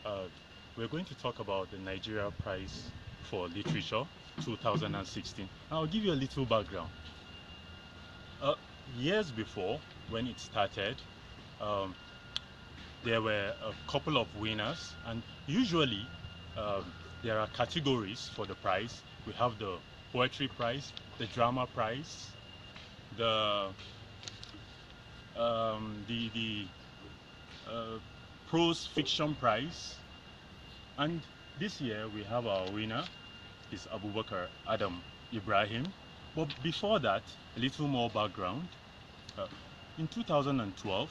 Uh, we're going to talk about the Nigeria Prize for Literature 2016. I'll give you a little background. Uh, Years before, when it started, um, there were a couple of winners, and usually um, there are categories for the prize. We have the poetry prize, the drama prize, the the prose fiction prize, and this year we have our winner is Abubakar Adam Ibrahim. But before that, a little more background. Uh, in 2012,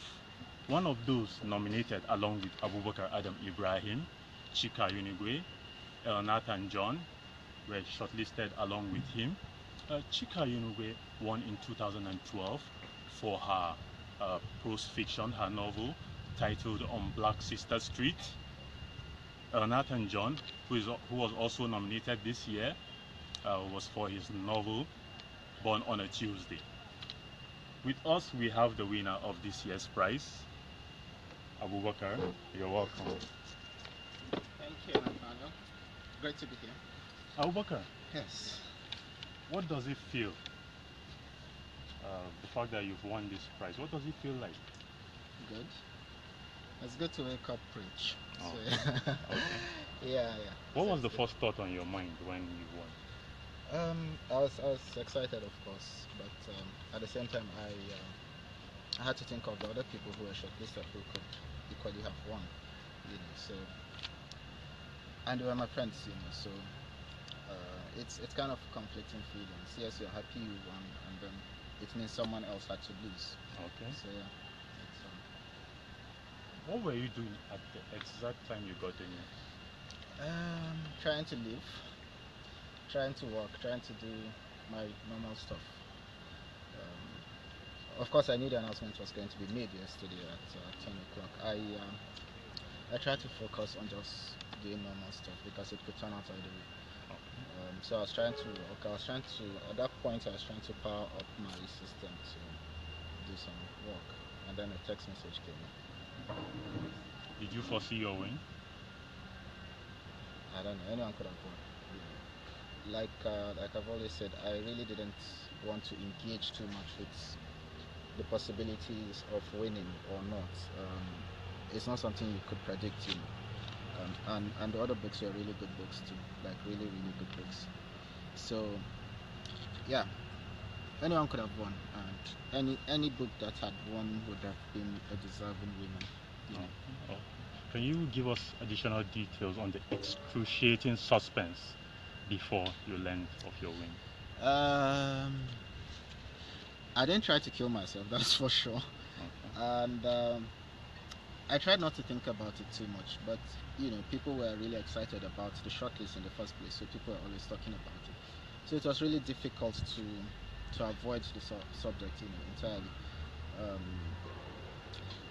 one of those nominated along with Abubakar Adam Ibrahim, Chika Unigwe, Nathan John were shortlisted along with him. Chika Unigwe won in 2012 for her prose fiction, her novel titled On Black Sister Street. Nathan John, who was also nominated this year, was for his novel Born on a Tuesday. With us, we have the winner of this year's prize, Abubakar. You're welcome. Thank you, Nathaniel. Great to be here. Abubakar, Yes. what does it feel? The fact that you've won this prize, what does it feel like? Good. It's good to wake up rich. Oh, So, okay. yeah. What So was the it's good. first thought on your mind when you won? I was excited, of course, but at the same time, I had to think of the other people who were shortlisted who could equally have won. So, and they were my friends. So it's kind of conflicting feelings. Yes, you're happy you won, and then it means someone else had to lose. Okay. So yeah. It's, What were you doing at the exact time you got the news? trying to live, trying to work, trying to do my normal stuff. Of course, I knew the announcement was going to be made yesterday at 10 o'clock. I tried to focus on just doing normal stuff because it could turn out either way. So I was trying to work. At that point, I was trying to power up my system to do some work, and then a text message came in. Did you foresee your win? I don't know. Anyone could have won. Like I've always said, I really didn't want to engage too much with the possibilities of winning or not. It's not something you could predict. And the other books were really good books too, like really good books. So yeah, anyone could have won, and any book that had won would have been a deserving winner. Oh. Can you give us additional details on the excruciating suspense before you learned of your win? I didn't try to kill myself, that's for sure. Okay. And I tried not to think about it too much, but people were really excited about the shortlist in the first place, so people were always talking about it. So it was really difficult to avoid the subject, entirely. Um,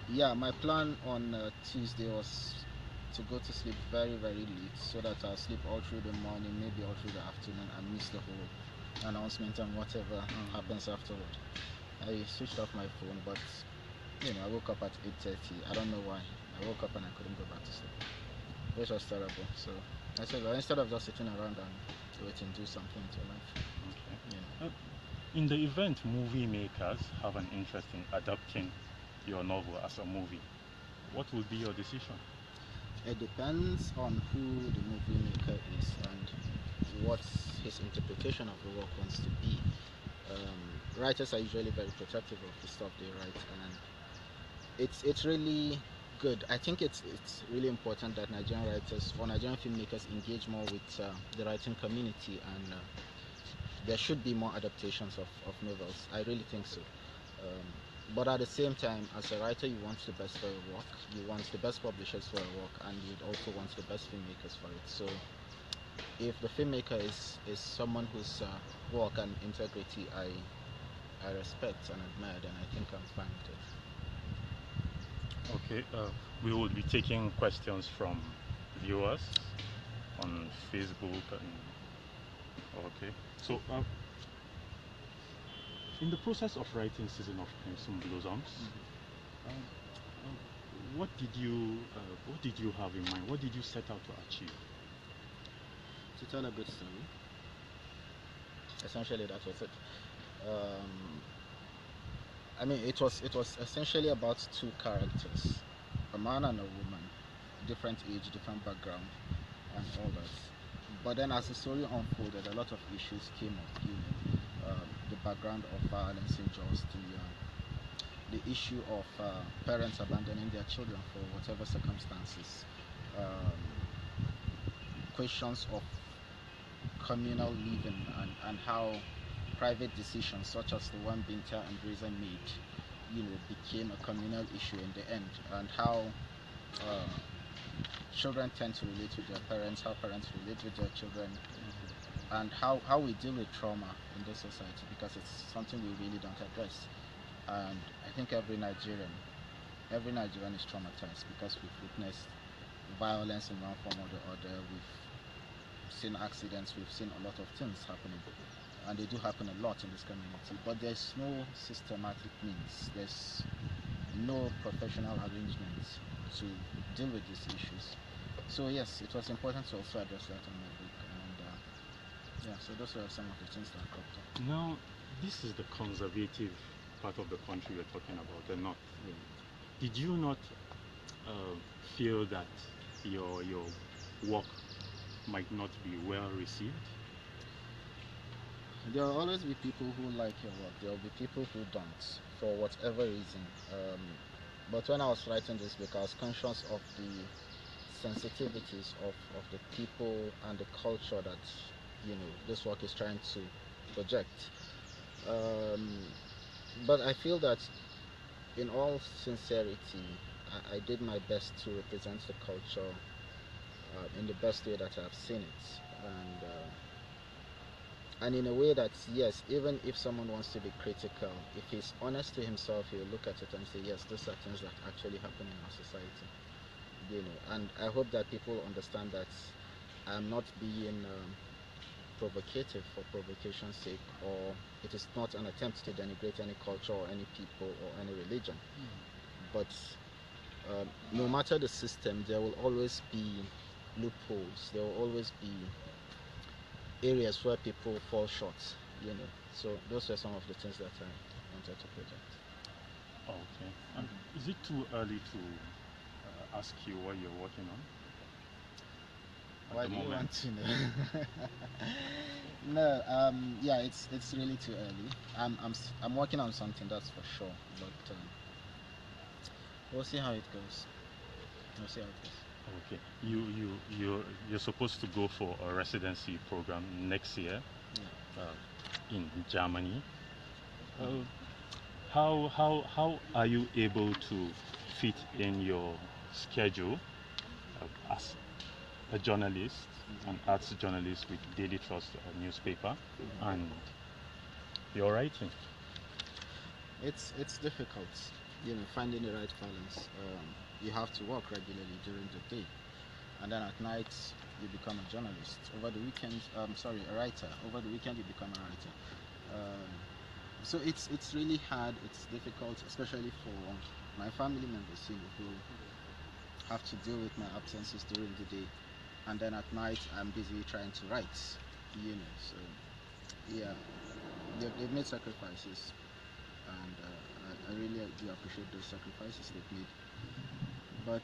yeah, my plan on Tuesday was to go to sleep very late so that I'll sleep all through the morning, maybe all through the afternoon, and miss the whole announcement and whatever happens afterward. I switched off my phone, but I woke up at 8:30. I don't know why. I woke up and I couldn't go back to sleep, which was terrible. So I said, well, instead of just sitting around and waiting, do something with your life. Okay. In the event, movie makers have an interest in adapting your novel as a movie, what will be your decision? It depends on who the movie maker is and what his interpretation of the work wants to be. Writers are usually very protective of the stuff they write, and it's really good. I think it's really important that Nigerian writers or Nigerian filmmakers engage more with the writing community, and there should be more adaptations of novels. I really think so. But at the same time, as a writer, you want the best for your work, you want the best publishers for your work, and you also want the best filmmakers for it. So if the filmmaker is someone whose work and integrity I respect and admire, then I think I'm fine with it. Okay, we will be taking questions from viewers on Facebook. Okay, so in the process of writing Season of Crimson Blossoms, what did you have in mind? What did you set out to achieve? To tell a good story. Essentially, that was it. Um, I mean, it was essentially about two characters, a man and a woman, different age, different background, and all that. But then, as the story unfolded, a lot of issues came up. The background of violence, injustice, the issue of parents abandoning their children for whatever circumstances, um, questions of communal living, and how private decisions such as the one Binta and Reza made, became a communal issue in the end, and how uh, children tend to relate with their parents, how parents relate with their children, and how we deal with trauma in this society, because it's something we really don't address. And I think every Nigerian is traumatized because we've witnessed violence in one form or the other. We've seen accidents, we've seen a lot of things happening, and they do happen a lot in this community. But there's no systematic means, there's no professional arrangements to deal with these issues. So yes, it was important to also address that in my book, and yeah, so those were some of the things that cropped up. Now, this is the conservative part of the country we're talking about, the north. Yeah. Did you not uh, feel that your work might not be well received? There will always be people who like your work. There will be people who don't, for whatever reason. But when I was writing this book, I was conscious of the sensitivities of the people and the culture that this work is trying to project. Um, but I feel that, in all sincerity, I did my best to represent the culture in the best way that I've seen it, and in a way that, yes, even if someone wants to be critical, if he's honest to himself, he'll look at it and say, yes, these are things that actually happen in our society. And I hope that people understand that I'm not being provocative for provocation's sake, or it is not an attempt to denigrate any culture or any people or any religion. But no matter the system, there will always be loopholes, there will always be areas where people fall short. So those were some of the things that I wanted to project. Okay. Is it too early to ask you what you're working on at Why the do you moment? want to know? No, yeah, it's really too early. I'm working on something, that's for sure, but we'll see how it goes. We'll see how it goes. Okay. You're supposed to go for a residency program next year in Germany. How are you able to fit in your schedule as a journalist, an arts journalist with Daily Trust, a newspaper, and your writing? It's difficult, finding the right balance. You have to work regularly during the day, and then at night you become a journalist. Over the weekend, a writer. Over the weekend you become a writer. So it's really hard. It's difficult, especially for my family members, who have to deal with my absences during the day, and then at night I'm busy trying to write. So yeah, they've made sacrifices, and I really do appreciate those sacrifices they've made. But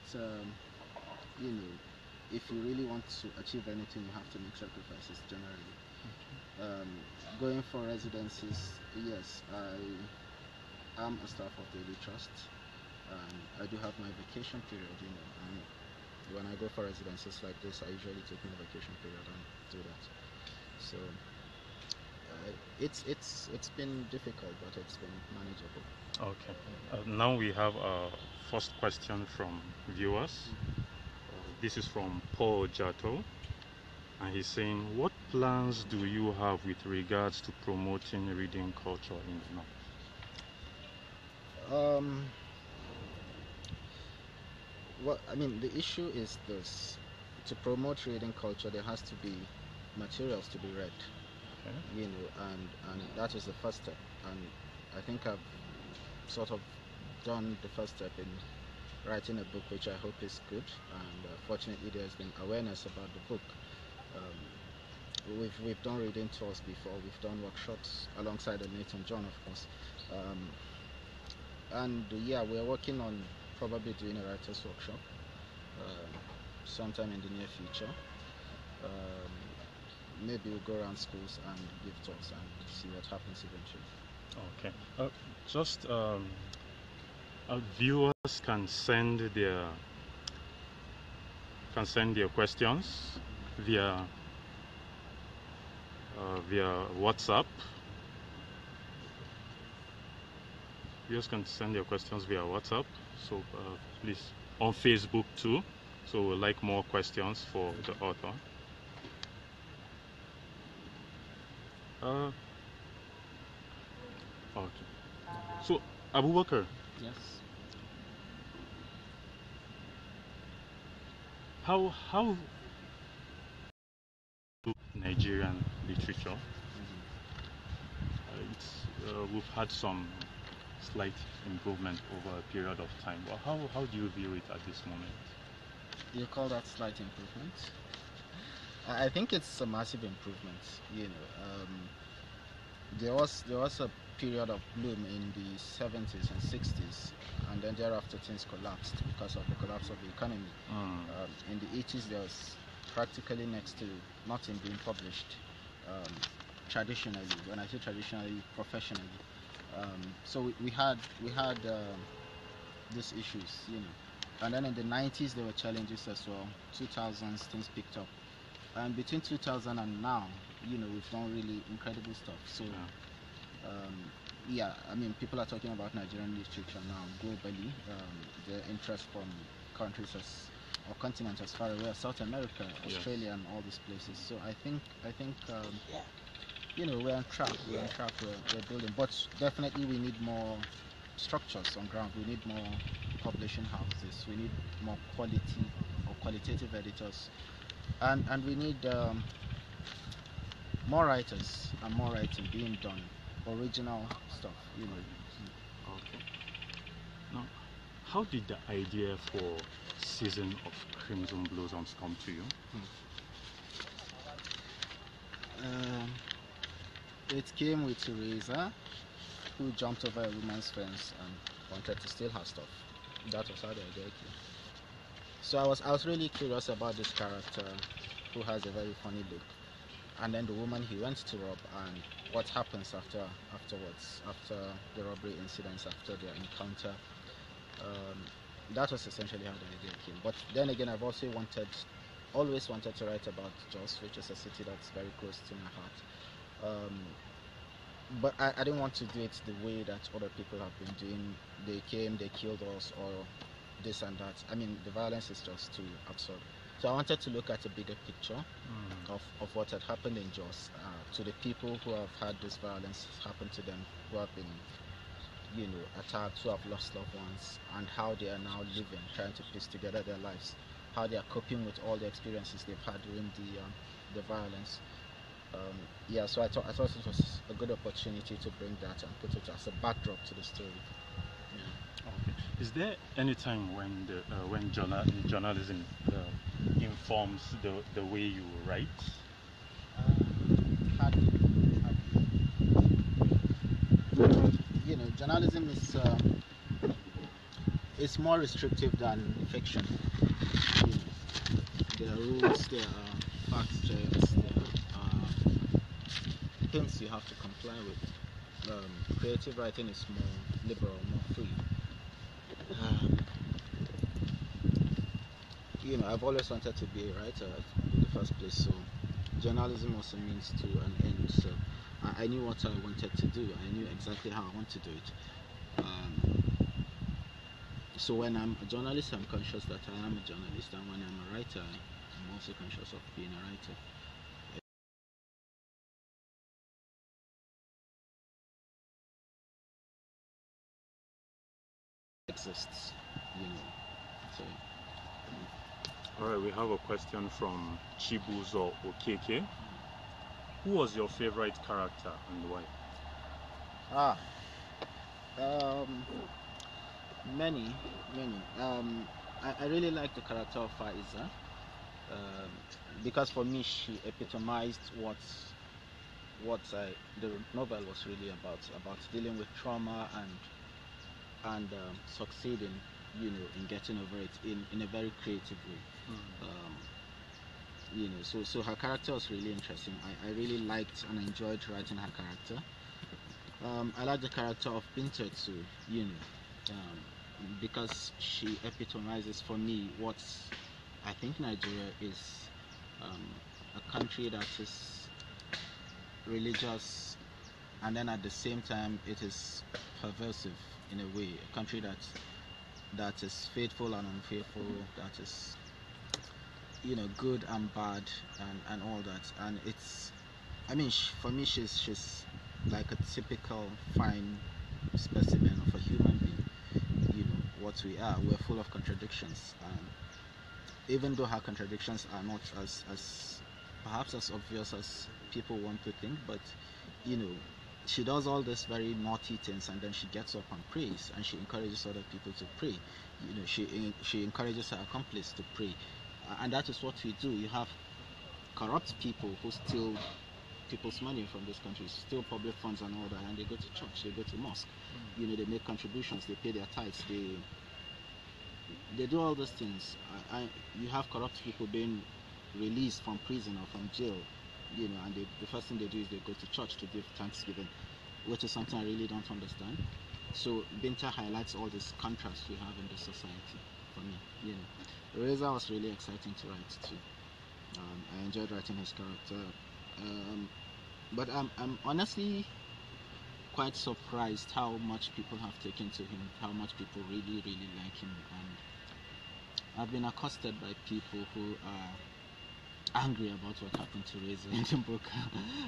if you really want to achieve anything, you have to make sacrifices generally. Going for residencies, yes, I am a staff of Daily Trust, and I do have my vacation period, and when I go for residencies like this, I usually take my vacation period and do that. So it's been difficult, but it's been manageable. Okay. Now we have a first question from viewers. This is from Paul Jato, and he's saying, what plans do you have with regards to promoting reading culture in the north? Well, I mean, the issue is this: to promote reading culture, there has to be materials to be read. Okay. And that is the first step. And I think I've sort of done the first step in writing a book which I hope is good, and fortunately there's been awareness about the book. We've done reading tours before, we've done workshops alongside Nathan John, of course, and yeah, we're working on probably doing a writers workshop sometime in the near future. Maybe we'll go around schools and give talks and see what happens eventually. Okay. Just viewers can send their questions via WhatsApp. Viewers can send their questions via WhatsApp. So please, on Facebook too. So we'll like more questions for the author. Okay. So Abubakar. Yes. How Nigerian literature? We've had some slight improvement over a period of time. But how do you view it at this moment? You call that slight improvement? I think it's a massive improvement. You know, there was a period of bloom in the 70s and 60s, and then thereafter things collapsed because of the collapse of the economy. In the 80s, there was practically next to nothing being published traditionally. When I say traditionally, professionally. So we had these issues, you know. And then in the 90s, there were challenges as well. 2000s, things picked up. And between 2000 and now, you know, we've done really incredible stuff. So, yeah, I mean, people are talking about Nigerian literature now globally. The interest from countries or continents as far away as South America, Australia, and all these places. So I think, you know, we're on track. We're building, but definitely we need more structures on ground. We need more publishing houses. We need more quality or qualitative editors, and we need more writers and more writing being done, original stuff, you know. Okay. Now, how did the idea for Season of Crimson Blossoms come to you? It came with Teresa, who jumped over a woman's fence and wanted to steal her stuff. That was how the idea came. So I was really curious about this character, who has a very funny look, and then the woman he went to rob, and what happens afterwards, after the robbery incidents, after their encounter. That was essentially how the idea came. But then again, I've also always wanted to write about Jos, which is a city that's very close to my heart. But I didn't want to do it the way that other people have been doing. They came, they killed us, or this and that. I mean, the violence is just too absurd. So I wanted to look at a bigger picture of what had happened in Jos, to the people who have had this violence happen to them, who have been, you know, attacked, who have lost loved ones, and how they are now living, trying to piece together their lives, how they are coping with all the experiences they've had during the violence. Yeah, so I thought it was a good opportunity to bring that and put it as a backdrop to the story. Yeah. Okay. Is there any time when journalism informs the way you write? Hardly. You know, journalism is more restrictive than fiction. You know, there are rules, there are fact checks, there are things you have to comply with. Creative writing is more liberal, more free. You know, I've always wanted to be a writer in the first place, so journalism was a means to an end. So I knew what I wanted to do. I knew exactly how I want to do it. So when I'm a journalist, I'm conscious that I am a journalist, and when I'm a writer, I'm also conscious of being a writer. Exists, you know. So. All right, we have a question from Chibuzo Okeke. Who was your favorite character and why? Many, many. I really like the character of Faiza, um, because for me she epitomized what the novel was really about dealing with trauma and succeeding, in getting over it in a very creative way. Mm. Um, so her character was really interesting. I really liked and enjoyed writing her character. I like the character of Binta too, because she epitomizes for me what I think Nigeria is, um, a country that is religious, and then at the same time it is perversive in a way. A country that is faithful and unfaithful, that is, good and bad, and all that. And it's, I mean, for me, she's like a typical fine specimen of a human being. What we are. We're full of contradictions, and even though her contradictions are not as perhaps as obvious as people want to think, but you know, she does all this very naughty things, and then she gets up and prays, and she encourages other people to pray. She encourages her accomplice to pray, and that is what we do. You have corrupt people who steal people's money from these countries, steal public funds and all that, and they go to church, they go to mosque. They make contributions, they pay their tithes, they do all those things. You have corrupt people being released from prison or from jail, and the first thing they do is they go to church to give thanksgiving, which is something I really don't understand. So Binta highlights all this contrast we have in the society for me. Reza was really exciting to write too. I enjoyed writing his character, but I'm honestly quite surprised how much people have taken to him, how much people really, really like him. And I've been accosted by people who are angry about what happened to Reza in the book,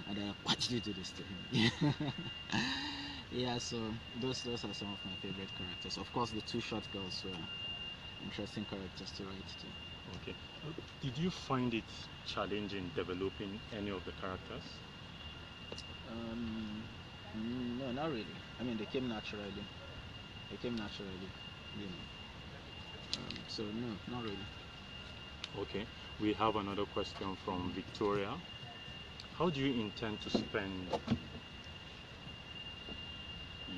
and I why did you do this to him? Yeah, so those are some of my favorite characters. Of course, the two short girls were interesting characters to write too. Okay. Did you find it challenging developing any of the characters? Um, no, not really. I mean, they came naturally. They came naturally, you know. So no, not really. Okay. We have another question from Victoria. How do you intend to spend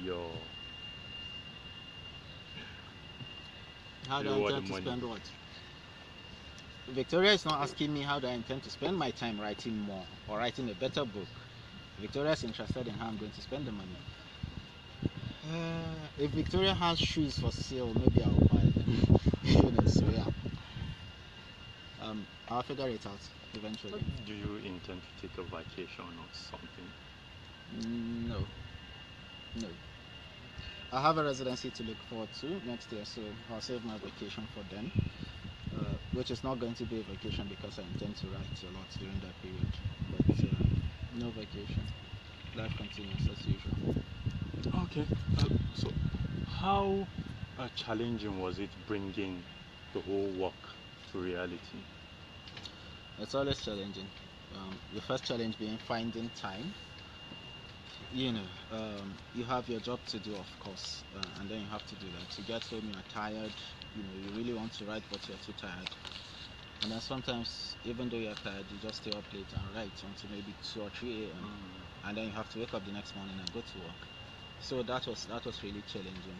your How do I reward intend to money? spend what? Victoria is not asking me how do I intend to spend my time writing more or writing a better book. Victoria is interested in how I'm going to spend the money. If Victoria has shoes for sale, maybe I'll buy them. So yeah, I'll figure it out eventually. Do you intend to take a vacation or something? No, no. I have a residency to look forward to next year, so I'll save my vacation for then. Which is not going to be a vacation because I intend to write a lot during that period. But no vacation. Life continues as usual. Okay. So, how challenging was it bringing the whole work to reality? It's always challenging. The first challenge being finding time. You have your job to do, of course, and then you have to do that. You get home, you're tired. You really want to write, but you're too tired. And then sometimes, even though you're tired, you just stay up late and write until maybe 2 or 3 a.m. And then you have to wake up the next morning and go to work. So that was really challenging.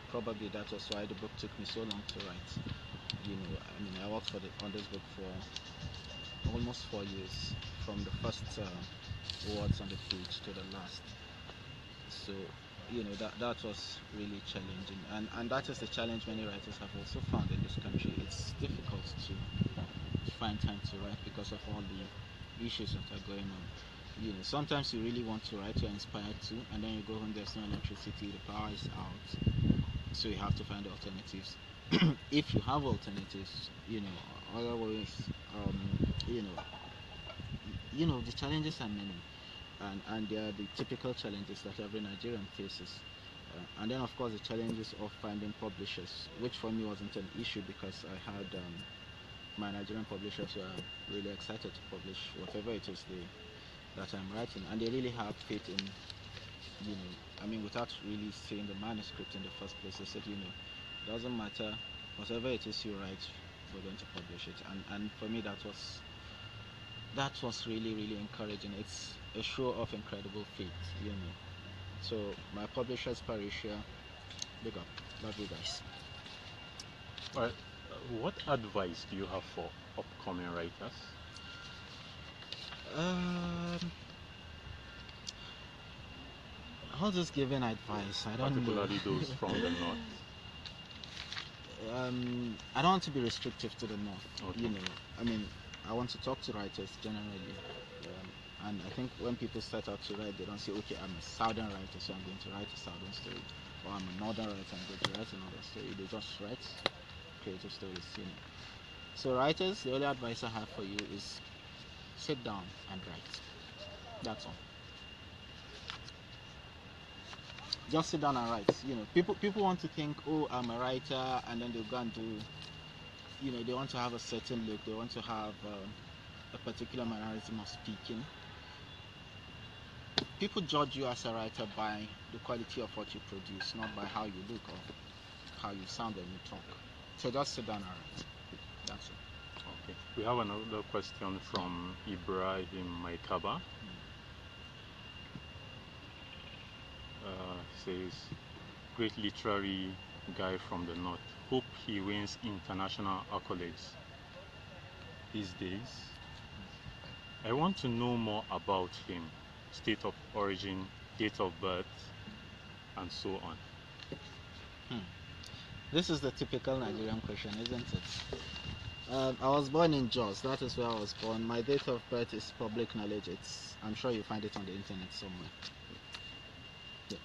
Probably that was why the book took me so long to write. I mean, I worked on this book for almost 4 years, from the first words on the page to the last. So that was really challenging, and that is a challenge many writers have also found in this country. It's difficult to find time to write because of all the issues that are going on. Sometimes you really want to write, you're inspired to, and then you go home, there's no electricity, the power is out, so you have to find alternatives. If you have alternatives, otherwise, the challenges are many, and they are the typical challenges that every Nigerian faces. And then, of course, the challenges of finding publishers, which for me wasn't an issue because I had my Nigerian publishers were really excited to publish whatever it is that I'm writing, and they really have faith I mean, without really seeing the manuscript in the first place, they said, doesn't matter, whatever it is you write, we're going to publish it. And for me, that was really, really encouraging. It's a show of incredible faith. So my publishers, Parisha, big up, love you guys. All right. What advice do you have for upcoming writers? I'll just give an advice. I don't Particularly know. those from the north. I don't want to be restrictive to the north. Okay. I mean, I want to talk to writers generally. And I think when people start out to write, they don't say, okay, I'm a southern writer, so I'm going to write a southern story. Or I'm a northern writer, I'm going to write another story. They just write creative stories. So writers, the only advice I have for you is sit down and write. That's all. Just sit down and write. People want to think, oh, I'm a writer, and then they'll go and do, they want to have a certain look, they want to have a particular mannerism of speaking. People judge you as a writer by the quality of what you produce, not by how you look or how you sound when you talk. So just sit down and write. That's it. Okay. We have another question from Ibrahim Maikaba. Says, great literary guy from the north. Hope he wins international accolades these days. I want to know more about him, state of origin, date of birth, and so on. This is the typical Nigerian question, isn't it? I was born in Jos. That is where I was born. My date of birth is public knowledge. I'm sure you find it on the internet somewhere. Yeah.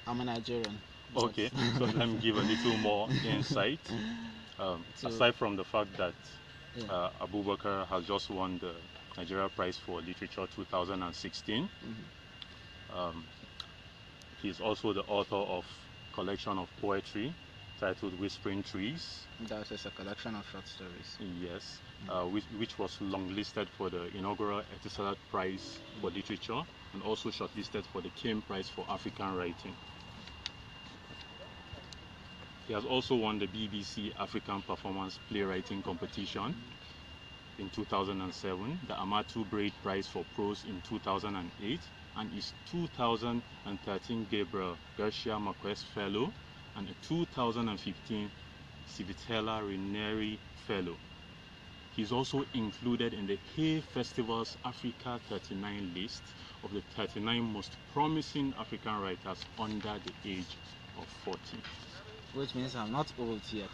I'm a Nigerian. Okay, so let me give a little more insight. Aside from the fact that Abubakar has just won the Nigeria Prize for Literature 2016, he's also the author of a collection of poetry titled Whispering Trees. That is a collection of short stories. Yes, which was longlisted for the inaugural Etisalat Prize for Literature and also shortlisted for the Kim Prize for African Writing. He has also won the BBC African Performance Playwriting Competition in 2007, the Amatu Braid Prize for Prose in 2008, and his 2013 Gabriel Garcia Marquez Fellow and a 2015 Civitella Ranieri Fellow. He's also included in the Hay Festival's Africa 39 list of the 39 most promising African writers under the age of 40. Which means I'm not old yet.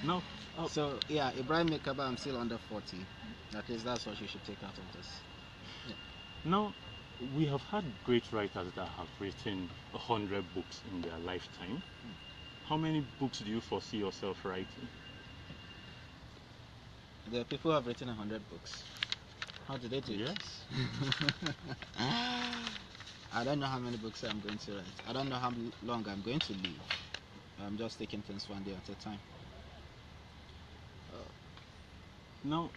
No. So yeah, Ibrahim Mekaba, I'm still under 40. At least that's what you should take out of this. Yeah. Now, we have had great writers that have written 100 books in their lifetime. How many books do you foresee yourself writing? There are people who have written 100 books. How did they do it? Yes. I don't know how many books I'm going to write. I don't know how long I'm going to live. I'm just taking things one day at a time. Now,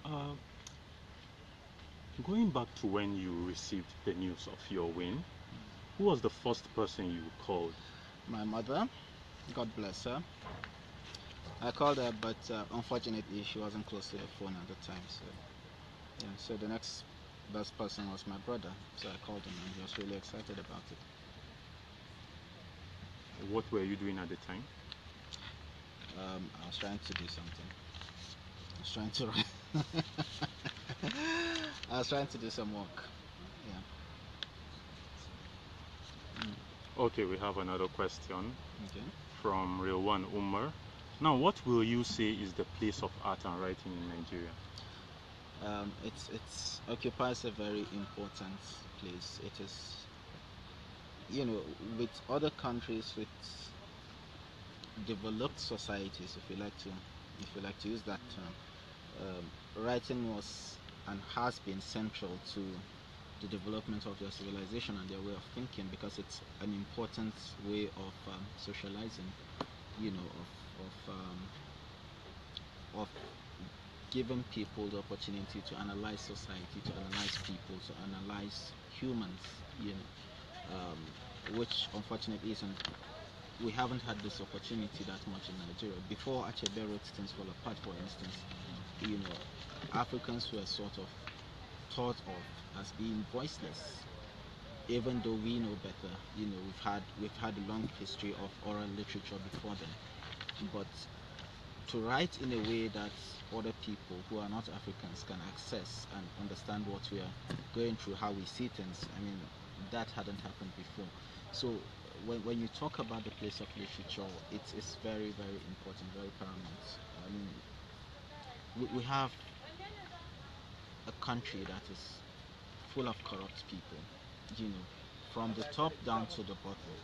going back to when you received the news of your win, who was the first person you called? My mother. God bless her. I called her, but unfortunately she wasn't close to the phone at the time. So the next best person was my brother. So I called him and he was really excited about it. What were you doing at the time? I was trying to do something. I was trying to write. I was trying to do some work. Yeah. Okay, we have another question. Okay. From Rewan Umar. Now, what will you say is the place of art and writing in Nigeria? It occupies a very important place. It is, with other countries, with developed societies, if you like to use that term, writing was and has been central to the development of their civilization and their way of thinking, because it's an important way of socializing, of giving people the opportunity to analyze society, to analyze people, to analyze humans, which unfortunately isn't. We haven't had this opportunity that much in Nigeria. Before Achebe wrote Things Fall Apart, for instance, you know, Africans were sort of thought of as being voiceless, even though we know better. You know, we've had a long history of oral literature before them, but to write in a way that other people who are not Africans can access and understand what we are going through, how we see things, I mean, that hadn't happened before. So when you talk about the place of literature, it's very, very important, very paramount. I mean, we have a country that is full of corrupt people, you know, from the top down to the bottom.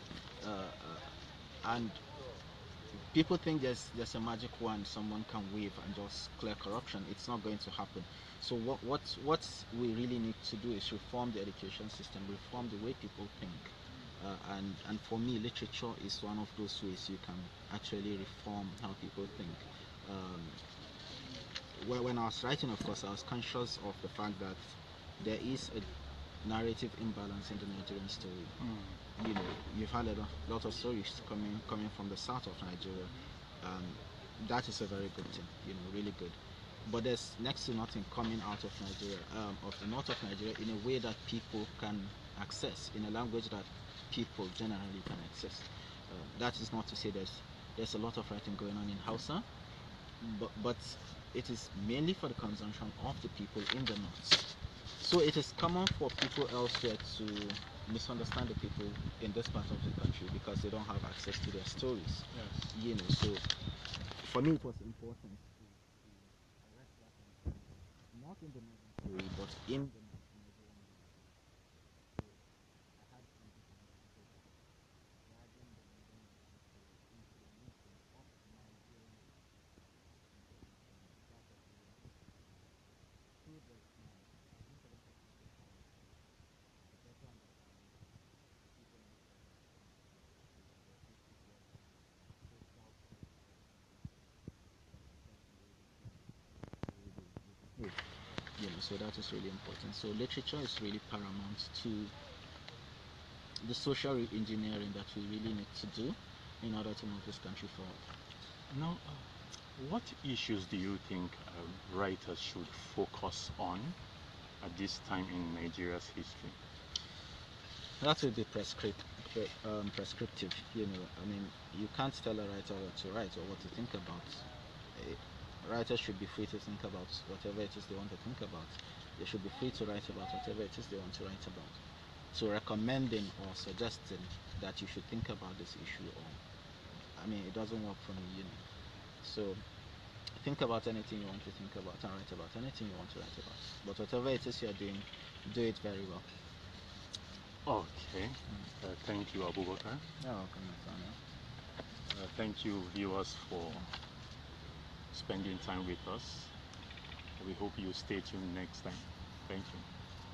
And people think there's a magic wand someone can wave and just clear corruption. It's not going to happen. So what we really need to do is reform the education system, reform the way people think. And for me, literature is one of those ways you can actually reform how people think. Um, when I was writing, of course, I was conscious of the fact that there is a narrative imbalance in the Nigerian story. You know, you've had a lot of stories coming from the south of Nigeria. That is a very good thing, you know, really good. But there's next to nothing coming out of Nigeria, of the north of Nigeria, in a way that people can access, in a language that people generally can access. That is not to say there's a lot of writing going on in Hausa, but it is mainly for the consumption of the people in the north. So it is common for people elsewhere to misunderstand the people in this part of the country because they don't have access to their stories. Yes. You know, so for me it was important to arrest that tendency, not in the northern story, but in the Nigerian narrative. So I had some different people that dragging the northern Nigerian story into the making of Nigerian part of the history. Through this now, I think a lot of people have a better understanding of the people in the southern part of Nigeria, their history, their social structure, and the way they think, the way they behave. You know, so that is really important. So literature is really paramount to the social engineering that we really need to do in order to move this country forward. Now, what issues do you think writers should focus on at this time in Nigeria's history? That would be prescriptive. You know, I mean, you can't tell a writer what to write or what to think about. Writers should be free to think about whatever it is they want to think about. They should be free to write about whatever it is they want to write about. So recommending or suggesting that you should think about this issue, or I mean, it doesn't work for me, you know. So think about anything you want to think about and write about anything you want to write about. But whatever it is you're doing, do it very well. Okay. Thank you, Abubakar. You're welcome, Nathaniel. Thank you, viewers, for spending time with us. We hope you stay tuned next time. Thank you.